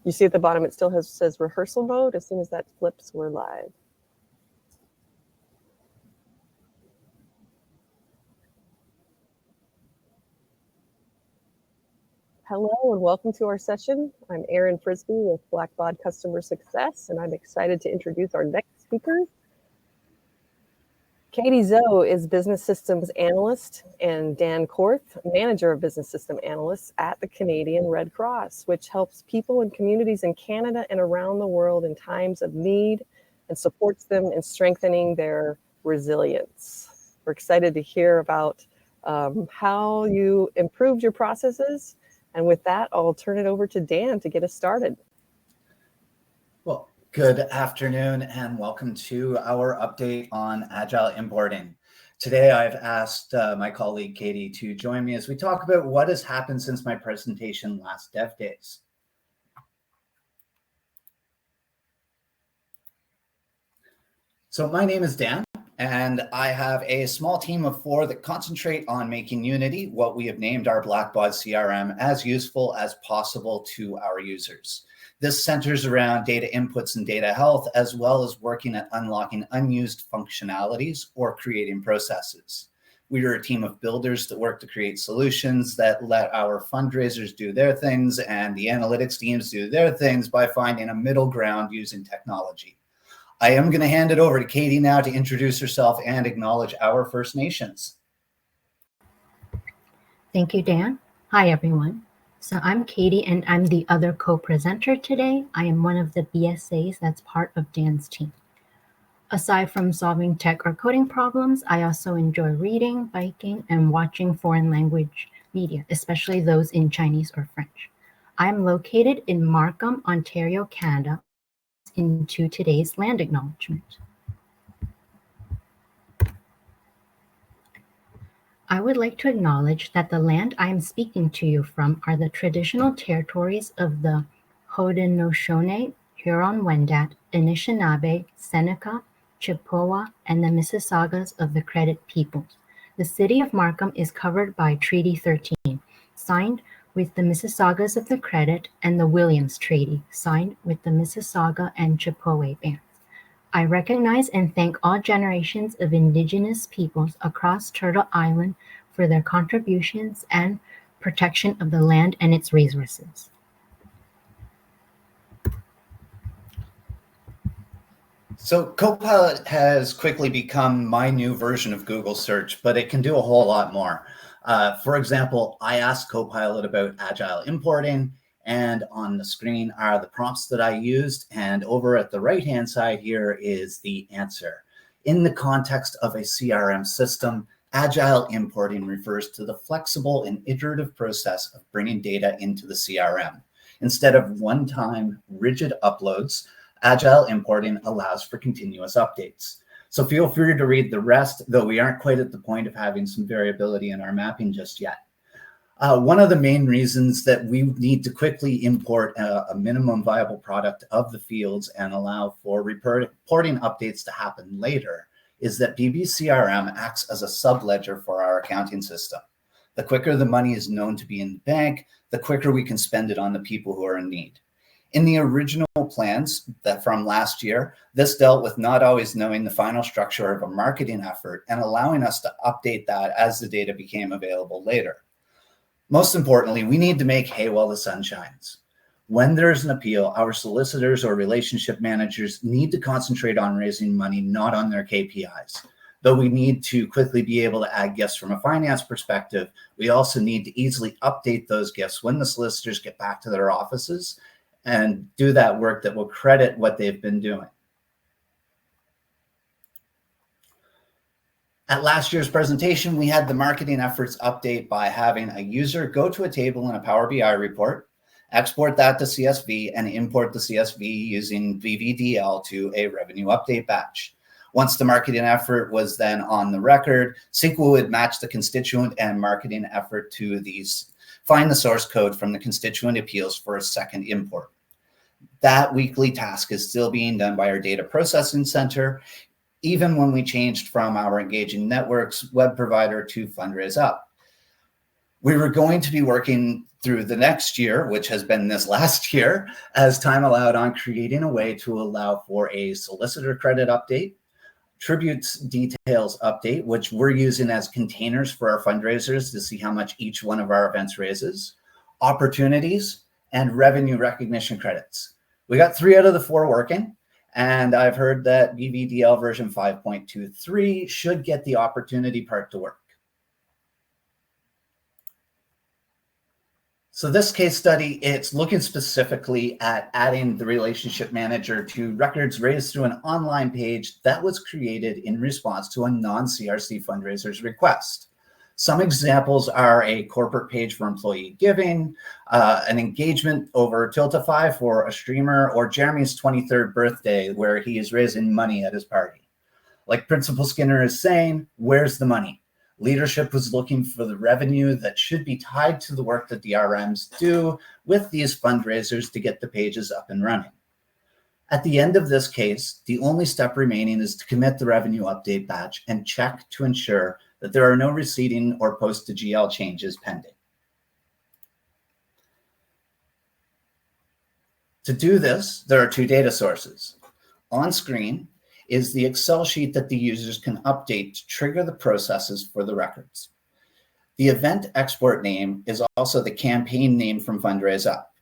You see at the bottom, it still says rehearsal mode. As soon as that flips, we're live. Hello and welcome to our session. I'm Erin Frisbee with Blackbaud Customer Success, and I'm excited to introduce our next speaker. Katie Zoe is Business Systems Analyst, and Dan Korth, Manager of Business System Analysts at the Canadian Red Cross, which helps people and communities in Canada and around the world in times of need and supports them in strengthening their resilience. We're excited to hear about how you improved your processes. And with that, I'll turn it over to Dan to get us started. Well, good afternoon and welcome to our update on Agile importing. Today, I've asked my colleague Katie to join me as we talk about what has happened since my presentation last Dev Days. So my name is Dan, and I have a small team of 4 that concentrate on making Unity, what we have named our Blackbaud CRM, as useful as possible to our users. This centers around data inputs and data health, as well as working at unlocking unused functionalities or creating processes. We are a team of builders that work to create solutions that let our fundraisers do their things and the analytics teams do their things by finding a middle ground using technology. I am going to hand it over to Katie now to introduce herself and acknowledge our First Nations. Thank you, Dan. Hi, everyone. So I'm Katie, and I'm the other co-presenter today. I am one of the BSAs that's part of Dan's team. Aside from solving tech or coding problems, I also enjoy reading, biking, and watching foreign language media, especially those in Chinese or French. I'm located in Markham, Ontario, Canada, into today's land acknowledgement. I would like to acknowledge that the land I am speaking to you from are the traditional territories of the Haudenosaunee, Huron-Wendat, Anishinaabe, Seneca, Chippewa, and the Mississaugas of the Credit Peoples. The city of Markham is covered by Treaty 13, signed with the Mississaugas of the Credit, and the Williams Treaty, signed with the Mississauga and Chippewa bands. I recognize and thank all generations of Indigenous peoples across Turtle Island for their contributions and protection of the land and its resources. So Copilot has quickly become my new version of Google search, but it can do a whole lot more. For example, I asked Copilot about Agile importing, and on the screen are the prompts that I used, and over at the right-hand side here is the answer. In the context of a CRM system, Agile importing refers to the flexible and iterative process of bringing data into the CRM. Instead of one-time rigid uploads, Agile importing allows for continuous updates. So feel free to read the rest, though we aren't quite at the point of having some variability in our mapping just yet. One of the main reasons that we need to quickly import a minimum viable product of the fields and allow for reporting updates to happen later is that BBCRM acts as a subledger for our accounting system. The quicker the money is known to be in the bank, the quicker we can spend it on the people who are in need. In the original plans that from last year, this dealt with not always knowing the final structure of a marketing effort and allowing us to update that as the data became available later. Most importantly, we need to make hay while the sun shines. When there is an appeal, our solicitors or relationship managers need to concentrate on raising money, not on their KPIs. Though we need to quickly be able to add gifts from a finance perspective, we also need to easily update those gifts when the solicitors get back to their offices and do that work that will credit what they've been doing. At last year's presentation, we had the marketing efforts update by having a user go to a table in a Power BI report, export that to CSV, and import the CSV using BVDL to a revenue update batch. Once the marketing effort was then on the record, SQL would match the constituent and marketing effort to these, find the source code from the constituent appeals for a second import. That weekly task is still being done by our data processing center, even when we changed from our engaging networks web provider to Fundraise Up. We were going to be working through the next year, which has been this last year, as time allowed, on creating a way to allow for a solicitor credit update, tributes details update, which we're using as containers for our fundraisers to see how much each one of our events raises, opportunities, and revenue recognition credits. We got 3 out of the 4 working, and I've heard that BVDL version 5.23 should get the opportunity part to work. So this case study, it's looking specifically at adding the relationship manager to records raised through an online page that was created in response to a non-CRC fundraiser's request. Some examples are a corporate page for employee giving, an engagement over Tiltify for a streamer, or Jeremy's 23rd birthday where he is raising money at his party. Like Principal Skinner is saying, where's the money? Leadership was looking for the revenue that should be tied to the work that the RMs do with these fundraisers to get the pages up and running. At the end of this case, the only step remaining is to commit the revenue update batch and check to ensure that there are no receipting or post to GL changes pending. To do this, there are 2 data sources. On screen is the Excel sheet that the users can update to trigger the processes for the records. The event export name is also the campaign name from Fundraise Up.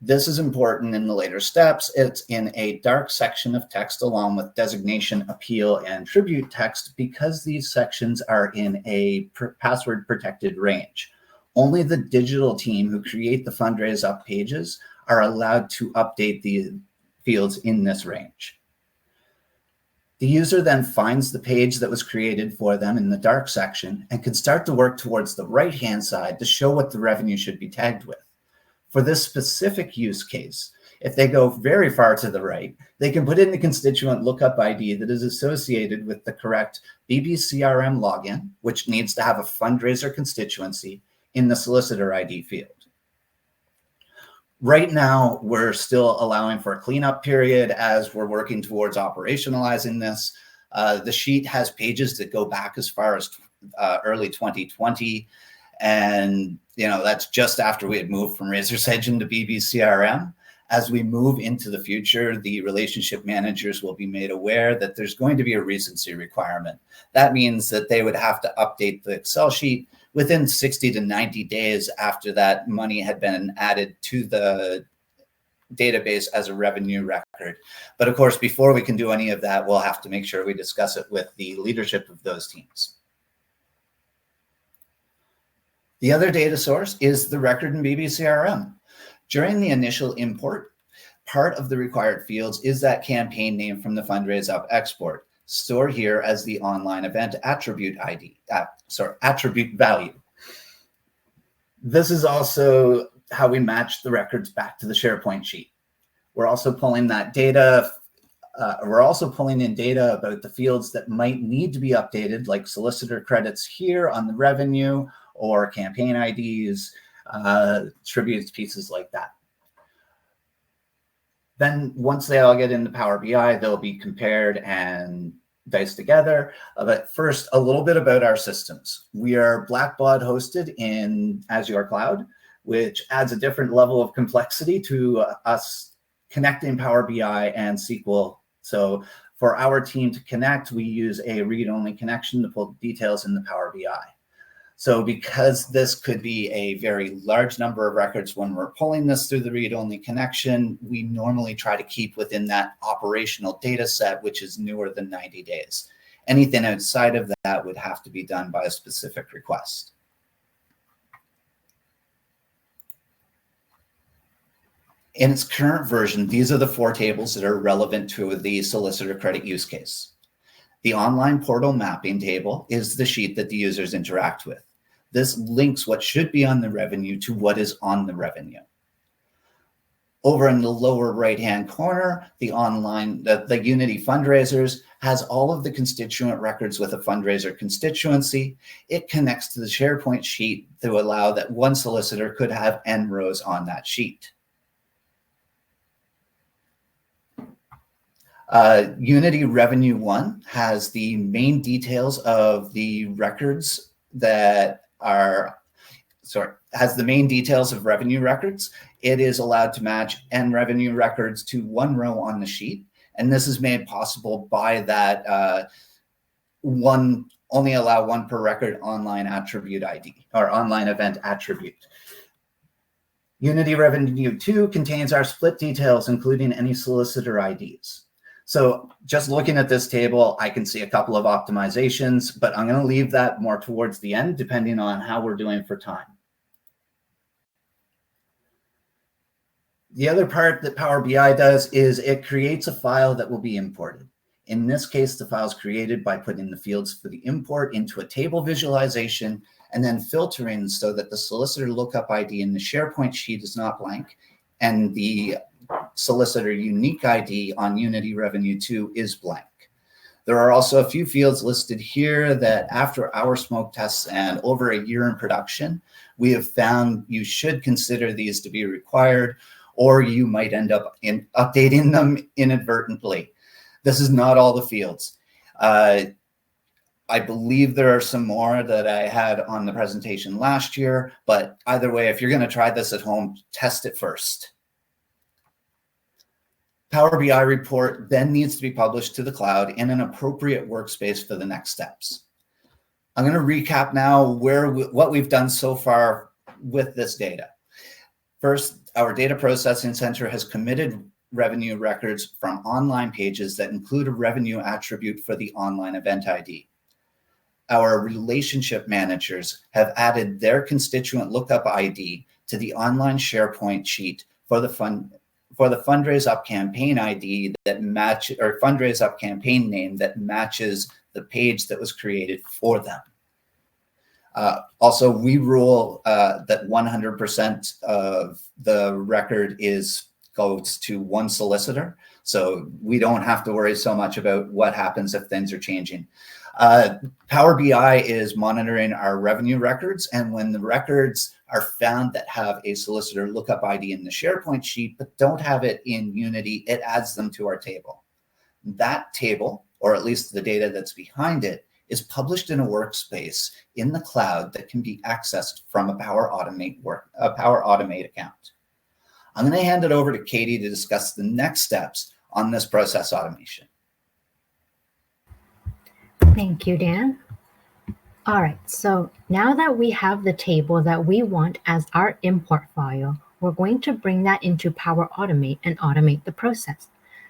This is important in the later steps. It's in a dark section of text along with designation, appeal, and tribute text because these sections are in a password protected range. Only the digital team who create the Fundraise Up pages are allowed to update the fields in this range. The user then finds the page that was created for them in the dark section and can start to work towards the right-hand side to show what the revenue should be tagged with. For this specific use case, if they go very far to the right, they can put in the constituent lookup ID that is associated with the correct BBCRM login, which needs to have a fundraiser constituency in the solicitor ID field. Right now, we're still allowing for a cleanup period as we're working towards operationalizing this. The sheet has pages that go back as far as early 2020. And that's just after we had moved from Razor's Edge into BBCRM. As we move into the future, the relationship managers will be made aware that there's going to be a recency requirement. That means that they would have to update the Excel sheet within 60 to 90 days after that money had been added to the database as a revenue record. But of course, before we can do any of that, we'll have to make sure we discuss it with the leadership of those teams. The other data source is the record in BBCRM. During the initial import, part of the required fields is that campaign name from the Fundraise Up export, stored here as the online event attribute attribute value. This is also how we match the records back to the SharePoint sheet. We're also pulling that data. We're also pulling in data about the fields that might need to be updated, like solicitor credits here on the revenue, or campaign IDs, tributes, pieces like that. Then once they all get into Power BI, they'll be compared and diced together. But first, a little bit about our systems. We are Blackbaud hosted in Azure Cloud, which adds a different level of complexity to us connecting Power BI and SQL. So for our team to connect, we use a read-only connection to pull details in the Power BI. So because this could be a very large number of records when we're pulling this through the read-only connection, we normally try to keep within that operational data set, which is newer than 90 days. Anything outside of that would have to be done by a specific request. In its current version, these are the 4 tables that are relevant to the solicitor credit use case. The online portal mapping table is the sheet that the users interact with. This links what should be on the revenue to what is on the revenue. Over in the lower right-hand corner, the Unity fundraisers has all of the constituent records with a fundraiser constituency. It connects to the SharePoint sheet to allow that one solicitor could have n rows on that sheet. Unity Revenue 1 has the main details of the records that are has the main details of revenue records. It is allowed to match end revenue records to one row on the sheet. And this is made possible by that only allow one per record online attribute ID or online event attribute. Unity Revenue 2 contains our split details, including any solicitor IDs. So just looking at this table, I can see a couple of optimizations, but I'm going to leave that more towards the end, depending on how we're doing for time. The other part that Power BI does is it creates a file that will be imported. In this case, the file is created by putting the fields for the import into a table visualization and then filtering so that the solicitor lookup ID in the SharePoint sheet is not blank and the solicitor unique ID on Unity Revenue 2 is blank. There are also a few fields listed here that after our smoke tests and over a year in production, we have found you should consider these to be required, or you might end up updating them inadvertently. This is not all the fields. I believe there are some more that I had on the presentation last year, but either way, if you're going to try this at home, test it first. Power BI report then needs to be published to the cloud in an appropriate workspace for the next steps. I'm going to recap now what we've done so far with this data. First, our data processing center has committed revenue records from online pages that include a revenue attribute for the online event ID. Our relationship managers have added their constituent lookup ID to the online SharePoint sheet for the Fundraise Up campaign ID that match or Fundraise Up campaign name that matches the page that was created for them. Also, we rule that 100% of the record goes to one solicitor, so we don't have to worry so much about what happens if things are changing. Power BI is monitoring our revenue records, and when the records are found that have a solicitor lookup ID in the SharePoint sheet but don't have it in Unity, it adds them to our table. That table, or at least the data that's behind it, is published in a workspace in the cloud that can be accessed from a Power Automate account. I'm going to hand it over to Katie to discuss the next steps on this process automation. Thank you, Dan. All right, so now that we have the table that we want as our import file, we're going to bring that into Power Automate and automate the process.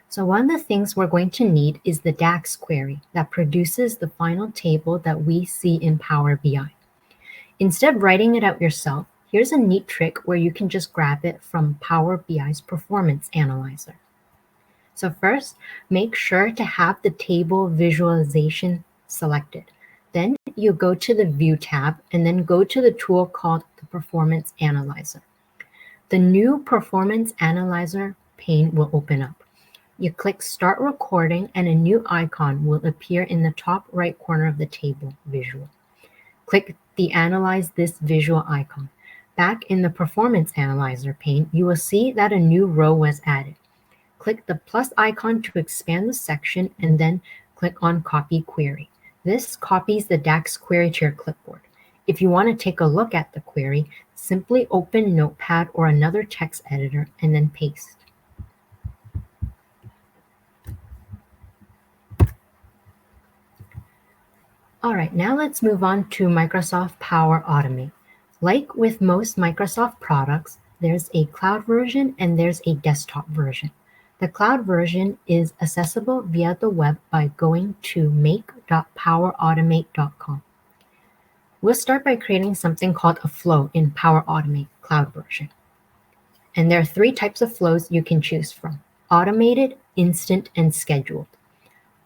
So one of the things we're going to need is the DAX query that produces the final table that we see in Power BI. Instead of writing it out yourself, here's a neat trick where you can just grab it from Power BI's Performance Analyzer. So first, make sure to have the table visualization selected. Then you go to the View tab and then go to the tool called the Performance Analyzer. The new Performance Analyzer pane will open up. You click Start Recording and a new icon will appear in the top right corner of the table visual. Click the Analyze This visual icon. Back in the Performance Analyzer pane, you will see that a new row was added. Click the plus icon to expand the section and then click on Copy Query. This copies the DAX query to your clipboard. If you want to take a look at the query, simply open Notepad or another text editor and then paste. All right, now let's move on to Microsoft Power Automate. Like with most Microsoft products, there's a cloud version and there's a desktop version. The cloud version is accessible via the web by going to make.powerautomate.com. We'll start by creating something called a flow in Power Automate cloud version. And there are 3 types of flows you can choose from: automated, instant, and scheduled.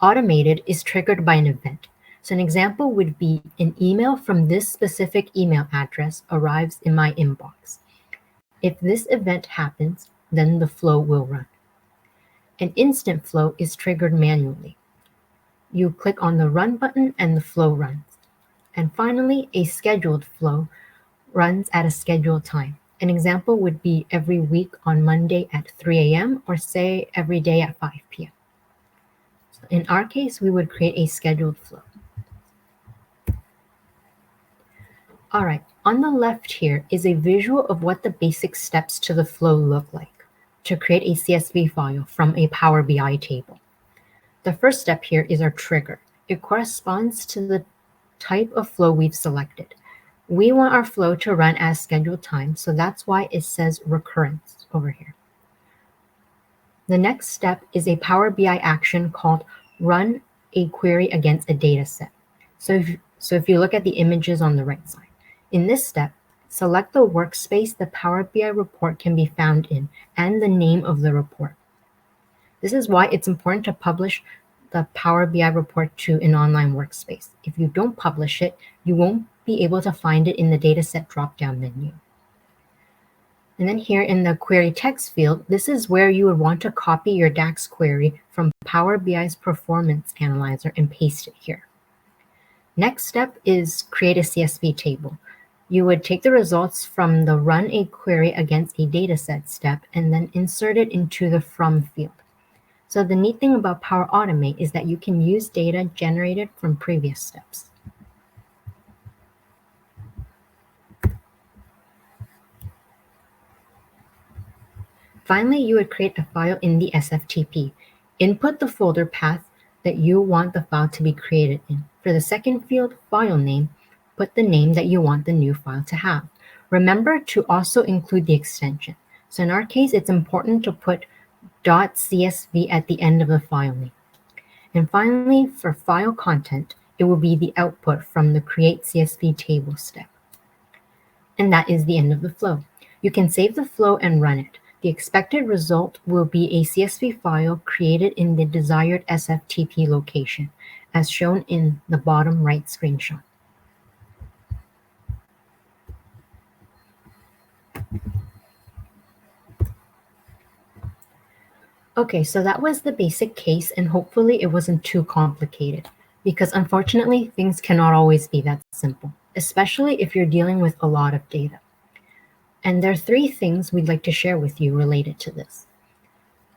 Automated is triggered by an event. So an example would be an email from this specific email address arrives in my inbox. If this event happens, then the flow will run. An instant flow is triggered manually. You click on the Run button and the flow runs. And finally, a scheduled flow runs at a scheduled time. An example would be every week on Monday at 3 a.m. or say every day at 5 p.m. So in our case, we would create a scheduled flow. All right, on the left here is a visual of what the basic steps to the flow look like to create a CSV file from a Power BI table. The first step here is our trigger. It corresponds to the type of flow we've selected. We want our flow to run as scheduled time, so that's why it says recurrence over here. The next step is a Power BI action called run a query against a data set. So if you look at the images on the right side, in this step, select the workspace the Power BI report can be found in and the name of the report. This is why it's important to publish the Power BI report to an online workspace. If you don't publish it, you won't be able to find it in the dataset drop-down menu. And then here in the query text field, this is where you would want to copy your DAX query from Power BI's performance analyzer and paste it here. Next step is create a CSV table. You would take the results from the run a query against a dataset step and then insert it into the from field. So the neat thing about Power Automate is that you can use data generated from previous steps. Finally, you would create a file in the SFTP. Input the folder path that you want the file to be created in. For the second field, file name, put the name that you want the new file to have. Remember to also include the extension. So in our case, it's important to put .csv at the end of the file name. And finally, for file content, it will be the output from the create CSV table step. And that is the end of the flow. You can save the flow and run it. The expected result will be a CSV file created in the desired SFTP location, as shown in the bottom right screenshot. Okay, so that was the basic case, and hopefully it wasn't too complicated, because unfortunately, things cannot always be that simple, especially if you're dealing with a lot of data. And there are 3 things we'd like to share with you related to this.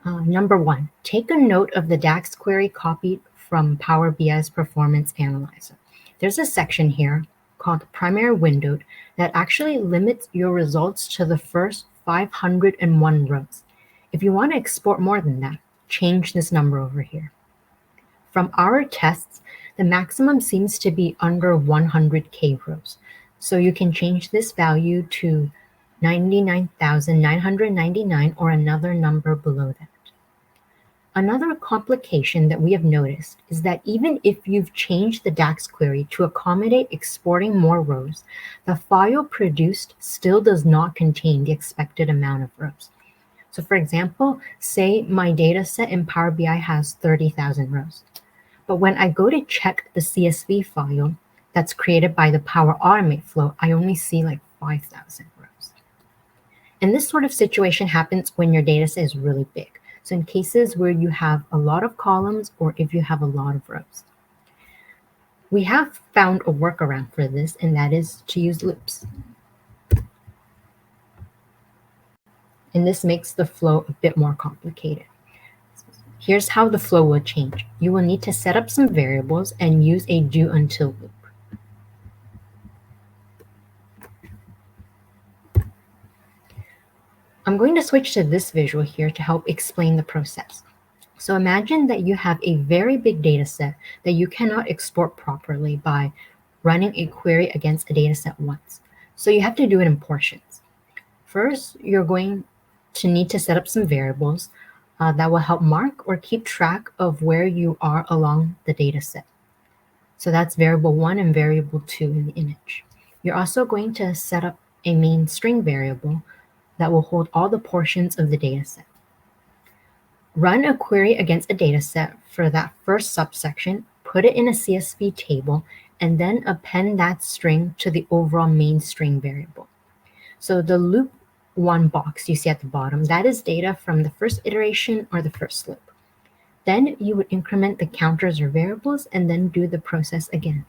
Number 1, take a note of the DAX query copied from Power BI's Performance Analyzer. There's a section here called Primary Windowed that actually limits your results to the first 501 rows. If you want to export more than that, change this number over here. From our tests, the maximum seems to be under 100K rows. So you can change this value to 99,999 or another number below that. Another complication that we have noticed is that even if you've changed the DAX query to accommodate exporting more rows, the file produced still does not contain the expected amount of rows. So for example, say my data set in Power BI has 30,000 rows. But when I go to check the CSV file that's created by the Power Automate flow, I only see like 5,000 rows. And this sort of situation happens when your data set is really big. So in cases where you have a lot of columns or if you have a lot of rows. We have found a workaround for this, and that is to use loops. And this makes the flow a bit more complicated. Here's how the flow will change. You will need to set up some variables and use a do until loop. I'm going to switch to this visual here to help explain the process. So imagine that you have a very big data set that you cannot export properly by running a query against a data set once. So you have to do it in portions. First, you're going to need to set up some variables that will help mark or keep track of where you are along the data set. So that's variable 1 and variable 2 in the image. You're also going to set up a main string variable that will hold all the portions of the data set. Run a query against a data set for that first subsection, put it in a CSV table, and then append that string to the overall main string variable. So the loop 1 box you see at the bottom, that is data from the first iteration or the first loop. Then you would increment the counters or variables and then do the process again.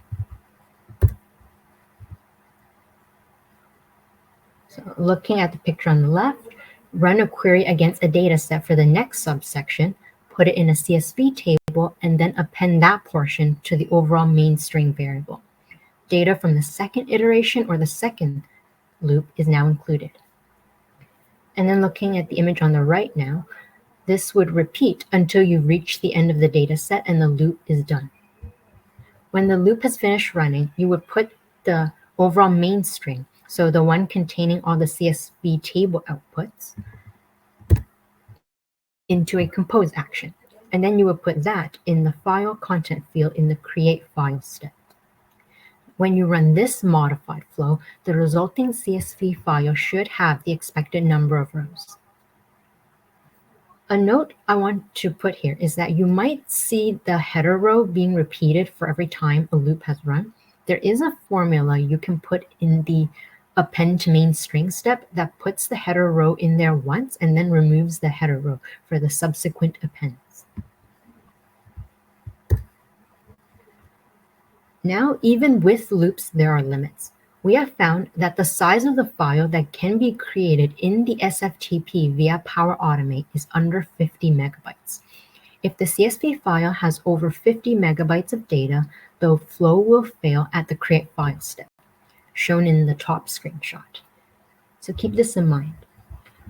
So looking at the picture on the left, run a query against a data set for the next subsection, put it in a CSV table, and then append that portion to the overall main string variable. data from the second iteration or the second loop is now included. And then looking at the image on the right now, this would repeat until you reach the end of the data set and the loop is done. When the loop has finished running, you would put the overall main string, so the one containing all the CSV table outputs, into a compose action. And then you would put that in the file content field in the create file step. When you run this modified flow, the resulting CSV file should have the expected number of rows. A note I want to put here is that you might see the header row being repeated for every time a loop has run. There is a formula you can put in the append to main string step that puts the header row in there once and then removes the header row for the subsequent appends. Now, even with loops, there are limits. We have found that the size of the file that can be created in the SFTP via Power Automate is under 50 megabytes. If the CSV file has over 50 megabytes of data, the flow will fail at the create file step, shown in the top screenshot. So keep this in mind.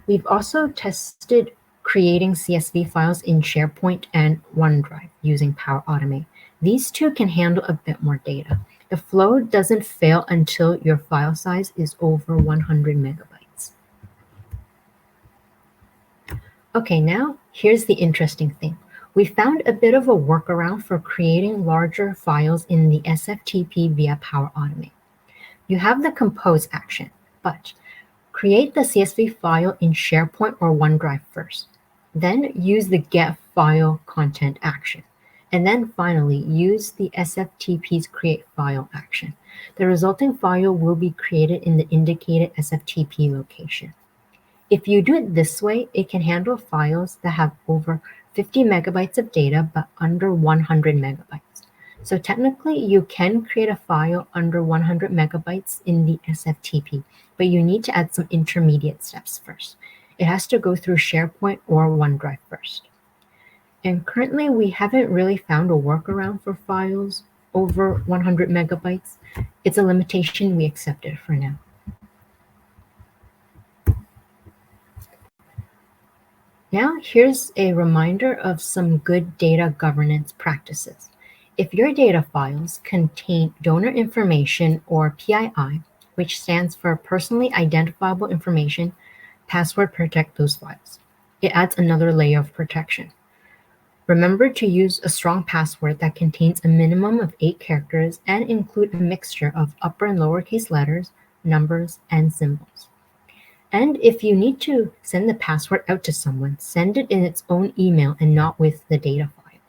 We've also tested creating CSV files in SharePoint and OneDrive using Power Automate. These two can handle a bit more data. The flow doesn't fail until your file size is over 100 megabytes. Okay, now here's the interesting thing. We found a bit of a workaround for creating larger files in the SFTP via Power Automate. You have the compose action, but create the CSV file in SharePoint or OneDrive first. Then use the get file content action. And then finally, use the SFTP's create file action. The resulting file will be created in the indicated SFTP location. If you do it this way, it can handle files that have over 50 megabytes of data but under 100 megabytes. So technically, you can create a file under 100 megabytes in the SFTP, but you need to add some intermediate steps first. It has to go through SharePoint or OneDrive first. And currently, we haven't really found a workaround for files over 100 megabytes. It's a limitation we accepted for now. Now, here's a reminder of some good data governance practices. If your data files contain donor information or PII, which stands for personally identifiable information, password protect those files. It adds another layer of protection. Remember to use a strong password that contains a minimum of 8 characters and include a mixture of upper and lowercase letters, numbers, and symbols. And if you need to send the password out to someone, send it in its own email and not with the data file.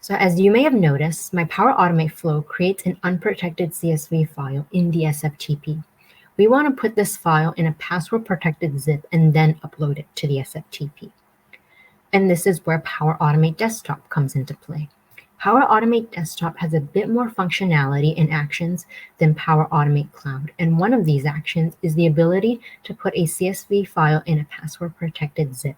So as you may have noticed, my Power Automate flow creates an unprotected CSV file in the SFTP. We want to put this file in a password-protected zip and then upload it to the SFTP. And this is where Power Automate Desktop comes into play. Power Automate Desktop has a bit more functionality and actions than Power Automate Cloud. And one of these actions is the ability to put a CSV file in a password-protected zip.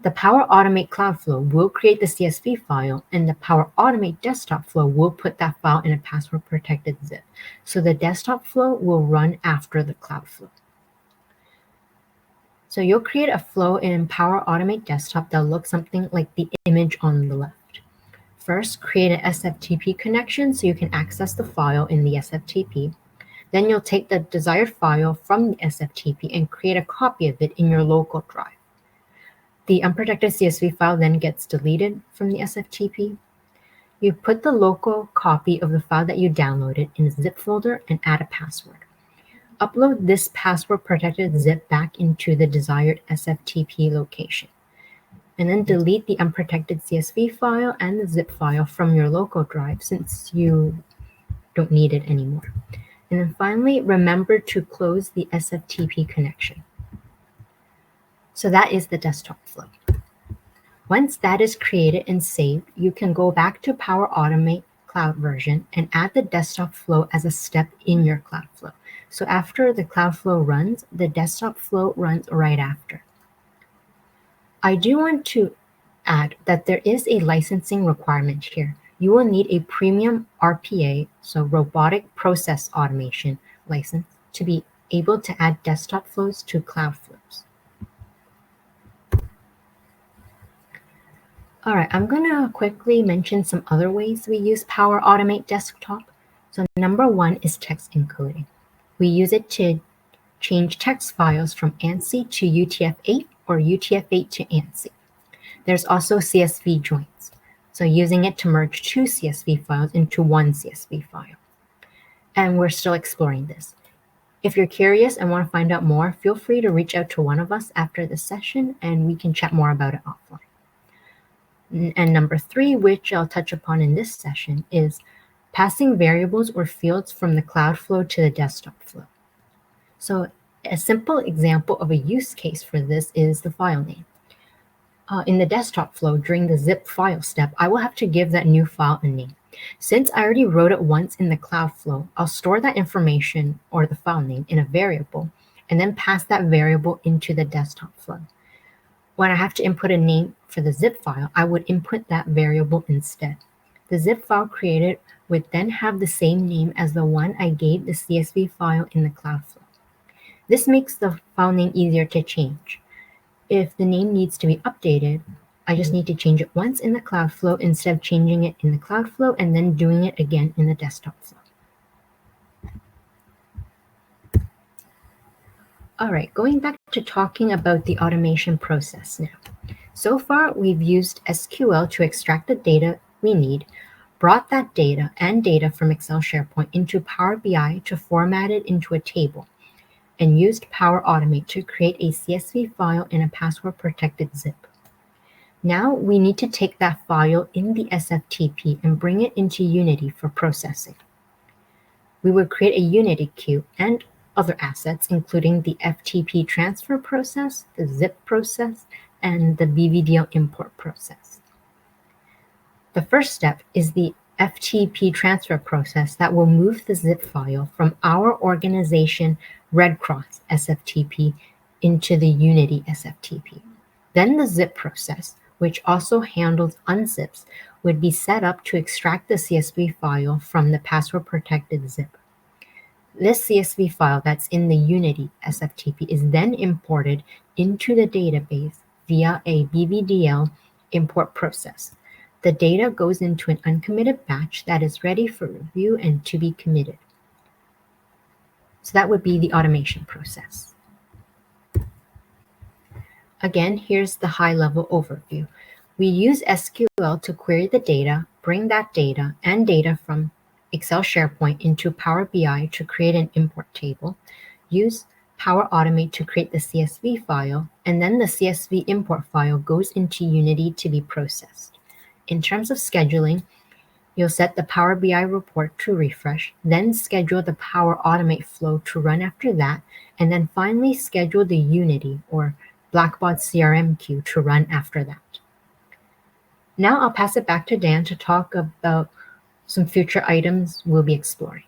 The Power Automate Cloud flow will create the CSV file, and the Power Automate Desktop flow will put that file in a password-protected zip. So the desktop flow will run after the cloud flow. So you'll create a flow in Power Automate Desktop that looks something like the image on the left. First, create an SFTP connection so you can access the file in the SFTP. Then you'll take the desired file from the SFTP and create a copy of it in your local drive. The unprotected CSV file then gets deleted from the SFTP. You put the local copy of the file that you downloaded in a zip folder and add a password. Upload this password-protected zip back into the desired SFTP location. And then delete the unprotected CSV file and the zip file from your local drive since you don't need it anymore. And then finally, remember to close the SFTP connection. So that is the desktop flow. Once that is created and saved, you can go back to Power Automate Cloud version and add the desktop flow as a step in your cloud flow. So after the cloud flow runs, the desktop flow runs right after. I do want to add that there is a licensing requirement here. you will need a premium RPA, so robotic process automation license, to be able to add desktop flows to cloud flows. All right, I'm going to quickly mention some other ways we use Power Automate Desktop. So number one is text encoding. We use it to change text files from ANSI to UTF-8 or UTF-8 to ANSI. There's also CSV joins, so using it to merge two CSV files into one CSV file. And we're still exploring this. If you're curious and want to find out more, feel free to reach out to one of us after the session and we can chat more about it offline. And number three, which I'll touch upon in this session, is passing variables or fields from the cloud flow to the desktop flow. So a simple example of a use case for this is the file name. In the desktop flow, during the zip file step, I will have to give that new file a name. Since I already wrote it once in the cloud flow, I'll store that information or the file name in a variable and then pass that variable into the desktop flow. When I have to input a name for the zip file, I would input that variable instead. The zip file created would then have the same name as the one I gave the CSV file in the cloud flow. This makes the file name easier to change. If the name needs to be updated, I just need to change it once in the cloud flow instead of changing it in the cloud flow and then doing it again in the desktop flow. All right, going back to talking about the automation process now. So far, we've used SQL to extract the data we need, brought that data and data from Excel SharePoint into Power BI to format it into a table, and used Power Automate to create a CSV file in a password-protected zip. Now we need to take that file in the SFTP and bring it into Unity for processing. We would create a Unity queue and other assets, including the FTP transfer process, the zip process, and the BVDL import process. The first step is the FTP transfer process that will move the zip file from our organization Red Cross SFTP into the Unity SFTP. Then the zip process, which also handles unzips, would be set up to extract the CSV file from the password-protected zip. This CSV file that's in the Unity SFTP is then imported into the database via a BVDL import process. The data goes into an uncommitted batch that is ready for review and to be committed. So that would be the automation process. Again, here's the high-level overview. We use SQL to query the data, bring that data and data from Excel SharePoint into Power BI to create an import table, use Power Automate to create the CSV file, and then the CSV import file goes into Unity to be processed. In terms of scheduling, you'll set the Power BI report to refresh, then schedule the Power Automate flow to run after that, and then finally schedule the Unity or Blackbaud CRM queue to run after that. Now I'll pass it back to Dan to talk about some future items we'll be exploring.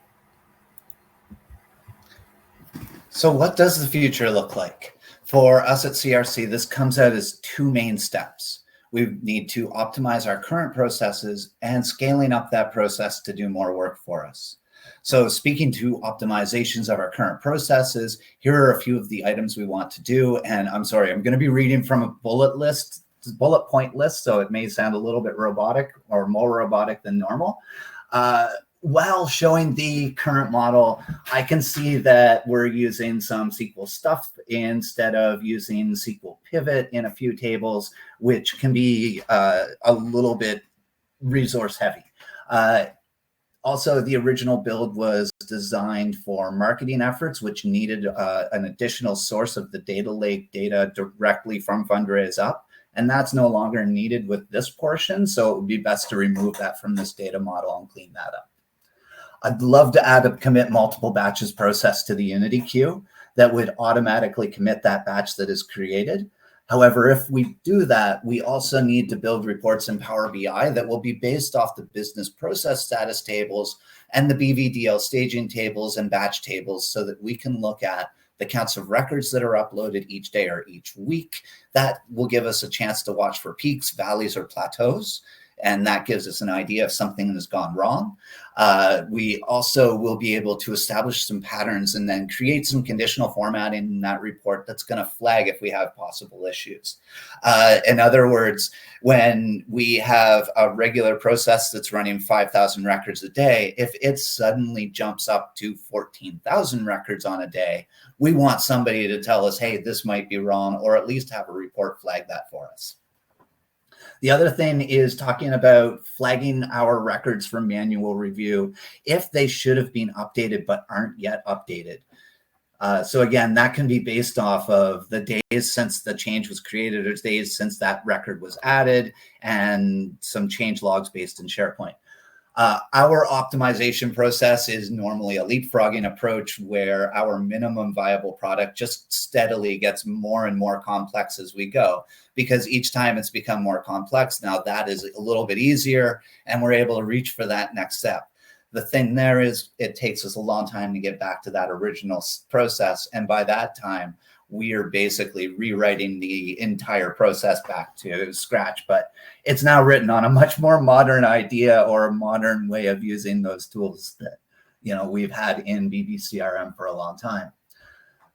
So what does the future look like? For us at CRC, this comes out as two main steps. We need to optimize our current processes and scaling up that process to do more work for us. So speaking to optimizations of our current processes, here are a few of the items we want to do. And I'm sorry, I'm going to be reading from a bullet point list, so it may sound a little bit robotic or more robotic than normal. While showing the current model, I can see that we're using some SQL stuff instead of using SQL pivot in a few tables, which can be a little bit resource heavy. Also, the original build was designed for marketing efforts, which needed an additional source of the data lake data directly from Fundraise up. And that's no longer needed with this portion. So it would be best to remove that from this data model and clean that up. I'd love to add a commit multiple batches process to the Unity queue that would automatically commit that batch that is created. However, if we do that, we also need to build reports in Power BI that will be based off the business process status tables and the BVDL staging tables and batch tables so that we can look at the counts of records that are uploaded each day or each week. That will give us a chance to watch for peaks, valleys, or plateaus. and that gives us an idea if something has gone wrong. We also will be able to establish some patterns and then create some conditional formatting in that report that's going to flag if we have possible issues. In other words, when we have a regular process that's running 5,000 records a day, if it suddenly jumps up to 14,000 records on a day, we want somebody to tell us, hey, this might be wrong, or at least have a report flag that for us. The other thing is talking about flagging our records for manual review if they should have been updated but aren't yet updated. So again, that can be based off of the days since the change was created or days since that record was added, and some change logs based in SharePoint. Our optimization process is normally a leapfrogging approach where our minimum viable product just steadily gets more and more complex as we go, because each time it's become more complex. Now that is a little bit easier and we're able to reach for that next step. The thing there is it takes us a long time to get back to that original process. And by that time, we are basically rewriting the entire process back to scratch, but it's now written on a much more modern idea or a modern way of using those tools that, you know, we've had in BBCRM for a long time.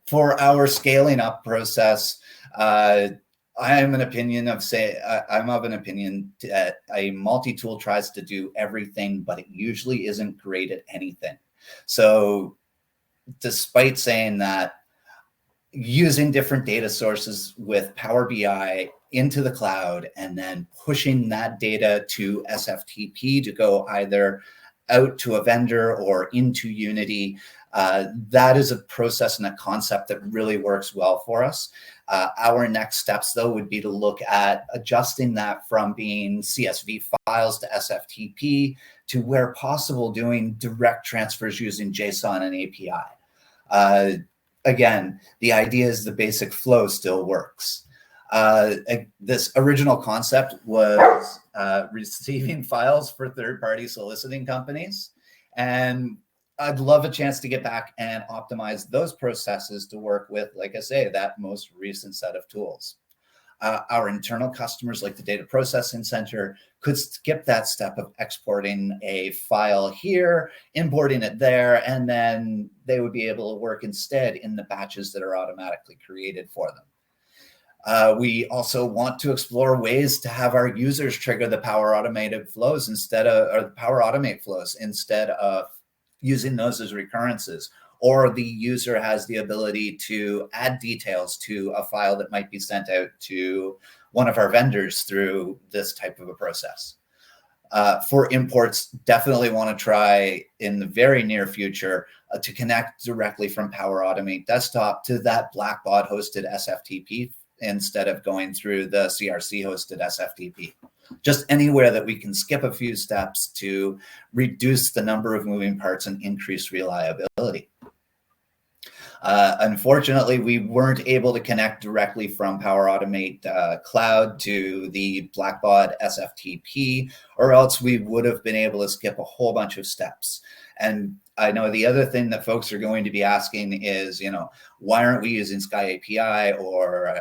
For our scaling up process, I'm of an opinion that a multi-tool tries to do everything, but it usually isn't great at anything. So despite saying that, using different data sources with Power BI into the cloud and then pushing that data to SFTP to go either out to a vendor or into Unity, that is a process and a concept that really works well for us. Our next steps, though, would be to look at adjusting that from being CSV files to SFTP to, where possible, doing direct transfers using JSON and API. Again, the idea is the basic flow still works. This original concept was receiving files for third-party soliciting companies. And I'd love a chance to get back and optimize those processes to work with, like I say, that most recent set of tools. Our internal customers, like the Data Processing Center, could skip that step of exporting a file here, importing it there, and then they would be able to work instead in the batches that are automatically created for them. We also want to explore ways to have our users trigger the Power Automate flows instead of using those as recurrences. Or the user has the ability to add details to a file that might be sent out to one of our vendors through this type of a process. For imports, definitely want to try in the very near future to connect directly from Power Automate Desktop to that Blackbaud hosted SFTP instead of going through the CRC hosted SFTP. Just anywhere that we can skip a few steps to reduce the number of moving parts and increase reliability. Unfortunately, we weren't able to connect directly from Power Automate Cloud to the Blackbaud SFTP, or else we would have been able to skip a whole bunch of steps. And I know the other thing that folks are going to be asking is, you know, why aren't we using Sky API or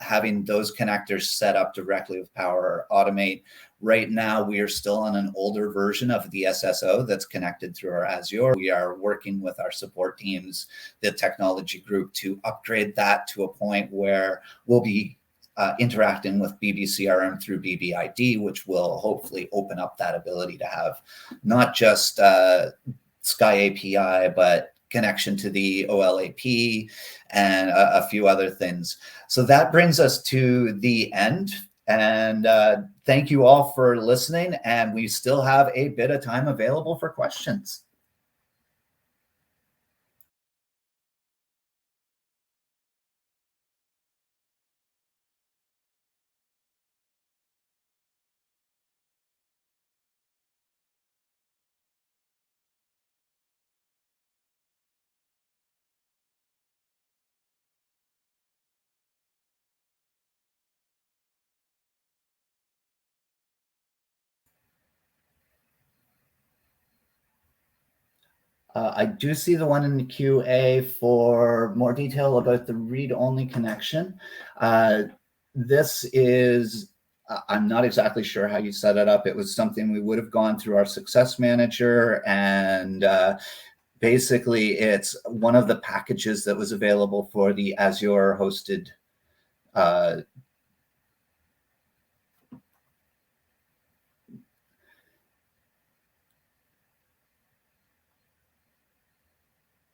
having those connectors set up directly with Power Automate? Right now, we are still on an older version of the SSO that's connected through our Azure. We are working with our support teams, the technology group, to upgrade that to a point where we'll be interacting with BBCRM through BBID, which will hopefully open up that ability to have not just Sky API, but connection to the OLAP and a few other things. So that brings us to the end. And thank you all for listening. And we still have a bit of time available for questions. I do see the one in the QA for more detail about the read-only connection. This is I'm not exactly sure how you set it up. It was something we would have gone through our success manager, and basically it's one of the packages that was available for the Azure hosted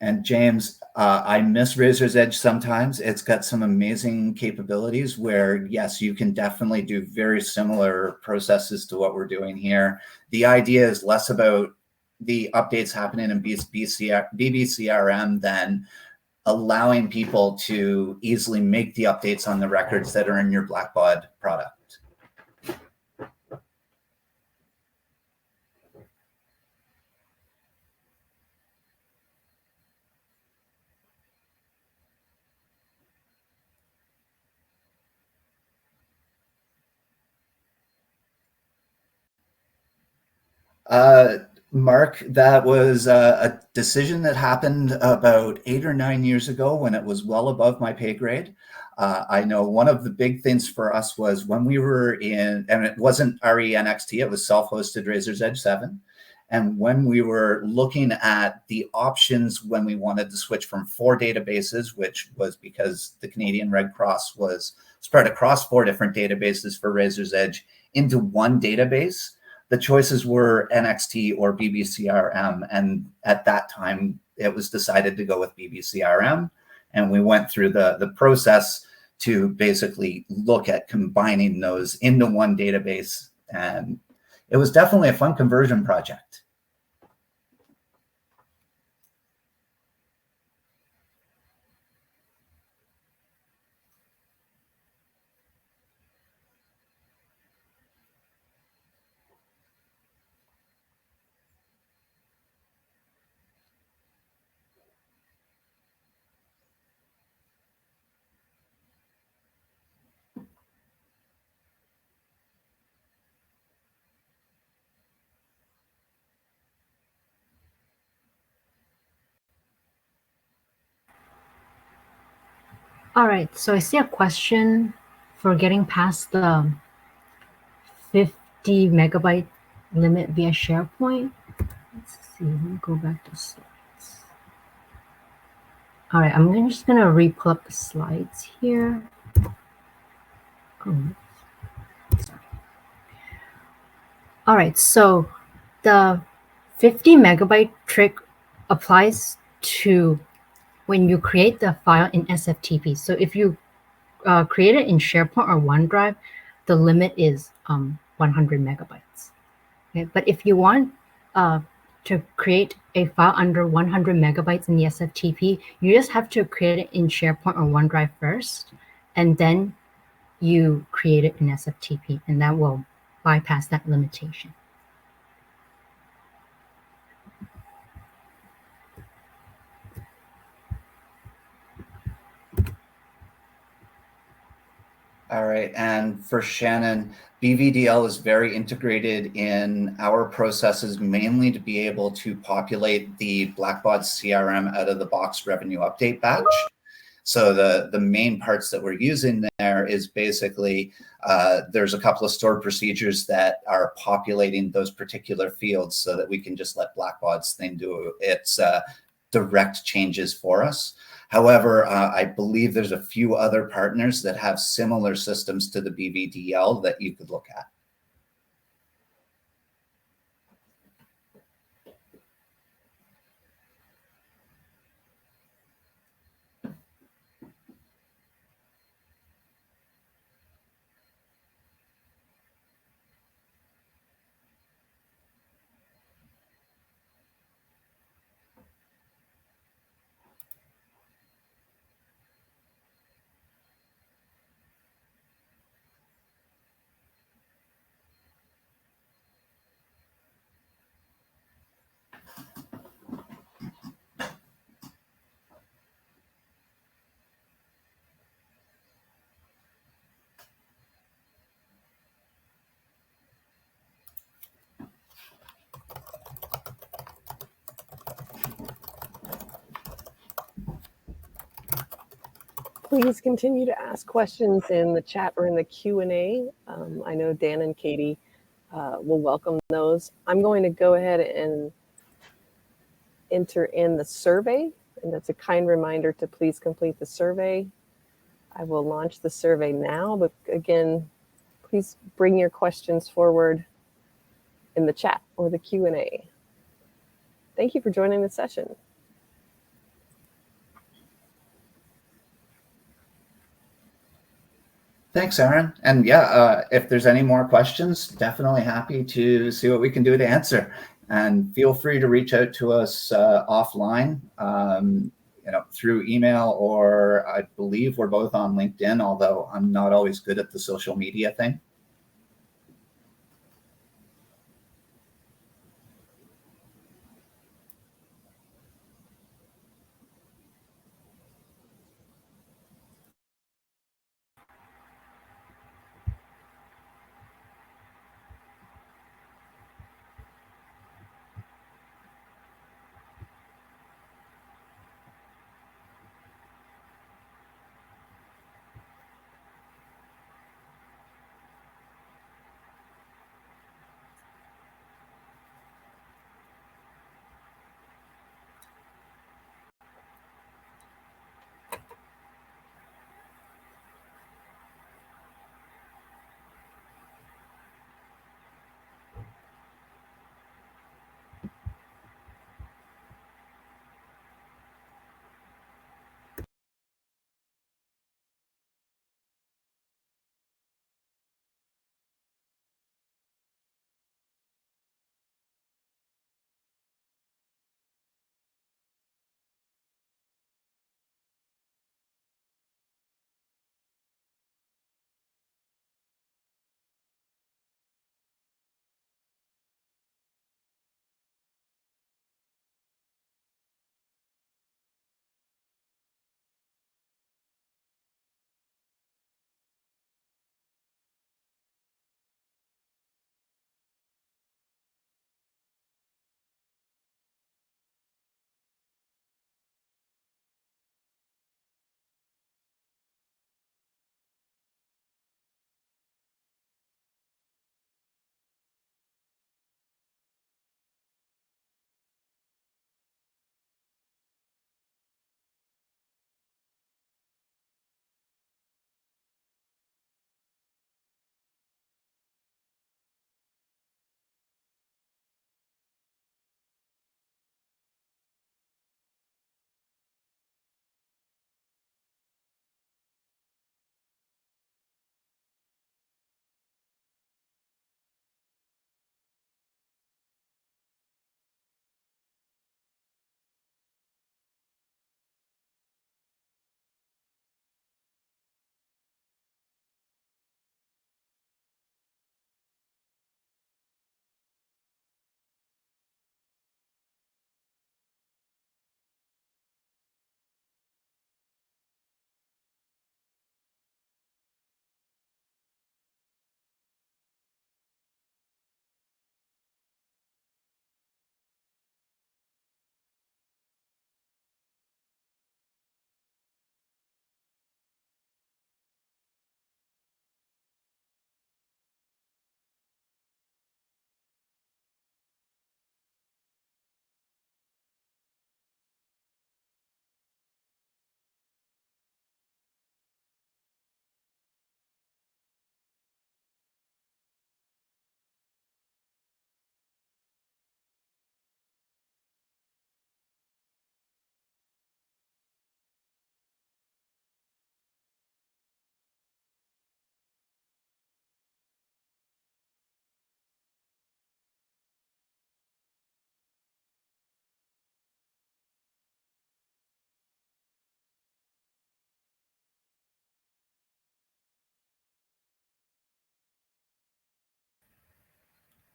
and James, I miss Razor's Edge sometimes. It's got some amazing capabilities where, yes, you can definitely do very similar processes to what we're doing here. The idea is less about the updates happening in BBCRM than allowing people to easily make the updates on the records that are in your Blackbaud product. Mark, that was a decision that happened about 8 or 9 years ago when it was well above my pay grade. I know one of the big things for us was when we were in, and it wasn't RENXT, it was self-hosted Razor's Edge 7. And when we were looking at the options when we wanted to switch from 4 databases, which was because the Canadian Red Cross was spread across 4 different databases for Razor's Edge, into one database, the choices were NXT or BBCRM. And at that time, it was decided to go with BBCRM. And we went through the process to basically look at combining those into one database. And it was definitely a fun conversion project. All right, so I see a question for getting past the 50 megabyte limit via SharePoint. Let's see, let me go back to slides. All right, I'm just gonna re-pull up the slides here. Oh, sorry. All right, so the 50 megabyte trick applies to when you create the file in SFTP. So if you create it in SharePoint or OneDrive, the limit is 100 megabytes. Okay? But if you want to create a file under 100 megabytes in the SFTP, you just have to create it in SharePoint or OneDrive first, and then you create it in SFTP, and that will bypass that limitation. All right, and for Shannon, BVDL is very integrated in our processes, mainly to be able to populate the Blackbaud CRM out of the box revenue update batch. So the main parts that we're using there is basically there's a couple of stored procedures that are populating those particular fields so that we can just let Blackbaud's thing do its direct changes for us. However, I believe there's a few other partners that have similar systems to the BVDL that you could look at. Please continue to ask questions in the chat or in the Q&A I know Dan and Katie will welcome those. I'm going to go ahead and enter in the survey, and that's a kind reminder to please complete the survey. I will launch the survey now, but again, please bring your questions forward in the chat or the Q&A. Thank you for joining the session. Thanks, Aaron. And yeah, if there's any more questions, definitely happy to see what we can do to answer. And feel free to reach out to us offline, through email, or I believe we're both on LinkedIn, although I'm not always good at the social media thing.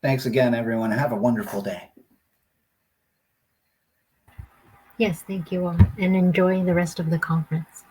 Thanks again, everyone. Have a wonderful day. Yes, thank you all, and enjoy the rest of the conference.